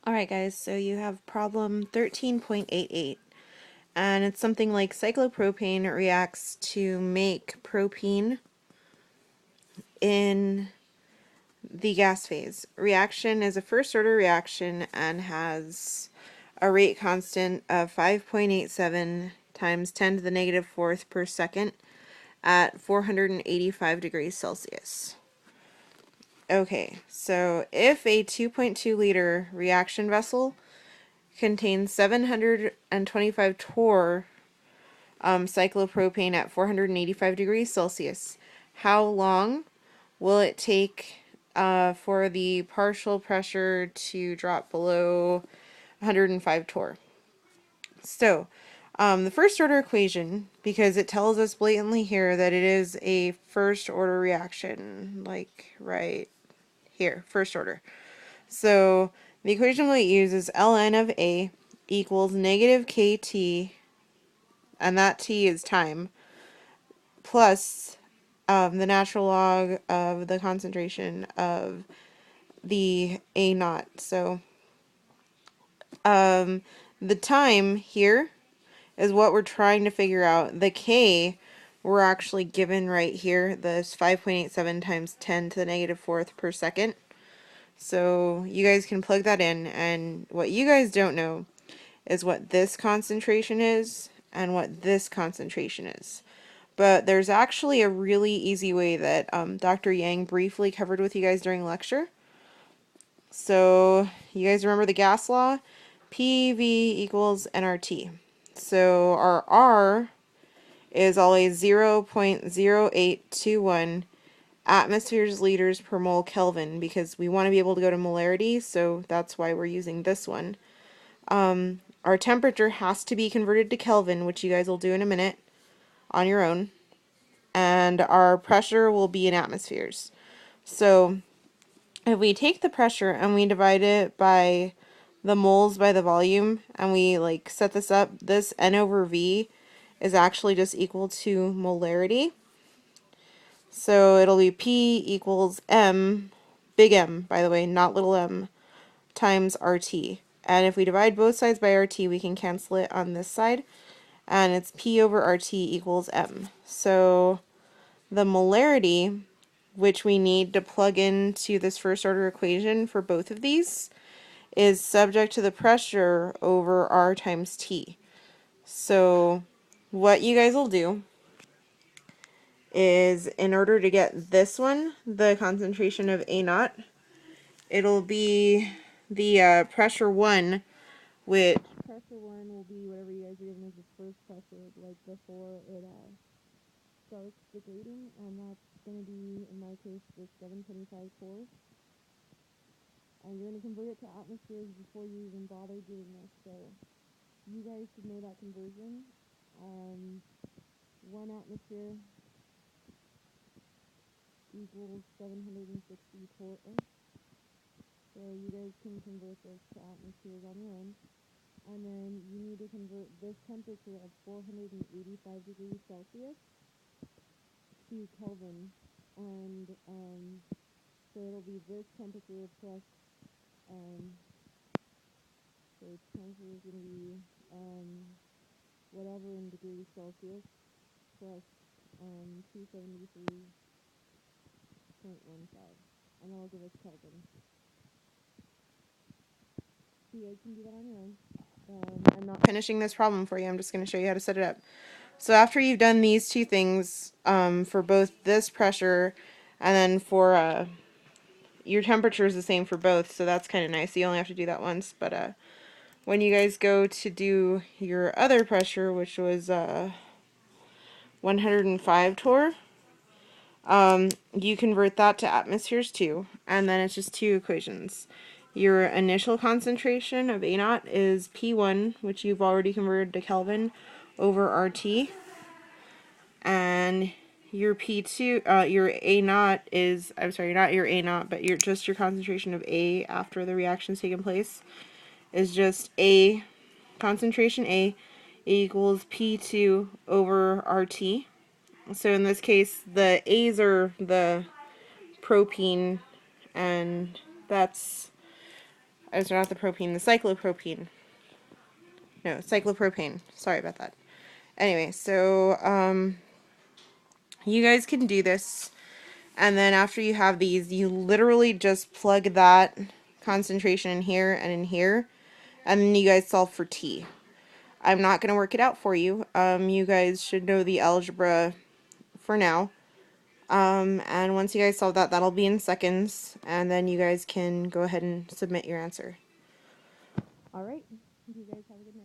Alright guys, so you have problem 13.88, and it's something like cyclopropane reacts to make propene in the gas phase. Reaction is a first order reaction and has a rate constant of 5.87 times 10 to the negative fourth per second at 485 degrees Celsius. Okay, so if a 2.2 liter reaction vessel contains 725 torr cyclopropane at 485 degrees Celsius, how long will it take for the partial pressure to drop below 105 torr? So, the first order equation, because it tells us blatantly here that it is a first order reaction, like right here, first order. So, the equation we'll use is ln of A equals negative kt, and that t is time, plus the natural log of the concentration of the A naught. So the time here is what we're trying to figure out. The K we're actually given right here, this 5.87 times 10 to the negative fourth per second. So you guys can plug that in, and what you guys don't know is what this concentration is and what this concentration is. But there's actually a really easy way that Dr. Yang briefly covered with you guys during lecture. So you guys remember the gas law? PV equals nRT. So our R is always 0.0821 atmospheres liters per mole Kelvin, because we want to be able to go to molarity, so that's why we're using this one. Our temperature has to be converted to Kelvin, which you guys will do in a minute on your own, and our pressure will be in atmospheres. So if we take the pressure and we divide it by the moles by the volume, and we like set this up, this N over V is actually just equal to molarity. So it'll be P equals M, big M by the way, not little m, times RT. And if we divide both sides by RT, we can cancel it on this side, and it's P over RT equals M. So the molarity, which we need to plug into this first order equation for both of these, is subject to the pressure over R times T. So what you guys will do is, in order to get this one, the concentration of A naught, it'll be the pressure 1, which pressure 1 will be whatever you guys are given as the first pressure, like before it starts degrading, and that's going to be, in my case, the 725 torr. And you're going to convert it to atmospheres before you even bother doing this, so you guys should know that conversion. 1 atmosphere equals 760 torr. So you guys can convert this to atmospheres on your own. And then you need to convert this temperature of 485 degrees Celsius to Kelvin. And so it'll be this temperature plus, so temperature is going to be whatever in degrees Celsius plus 273.15. And that'll give us Kelvin. So you guys can do that on your own. I'm not finishing this problem for you. I'm just going to show you how to set it up. So after you've done these two things for both this pressure, and then for your temperature is the same for both, so that's kind of nice. You only have to do that once. But when you guys go to do your other pressure, which was 105 torr, you convert that to atmospheres too, and then it's just two equations. Your initial concentration of A naught is P1, which you've already converted to Kelvin, over RT, and your P2, your A naught is, I'm sorry, not your A naught, but just your concentration of A after the reaction's taken place, is just A, concentration A equals P2 over RT. So in this case, the A's are the propene, and that's It's not the propene, the cyclopropene. No, cyclopropane. Sorry about that. Anyway, so you guys can do this, and then after you have these, you literally just plug that concentration in here and in here, and then you guys solve for T. I'm not going to work it out for you. You guys should know the algebra for now. And once you guys solve that, that'll be in seconds, and then you guys can go ahead and submit your answer. Alright, you guys have a good night.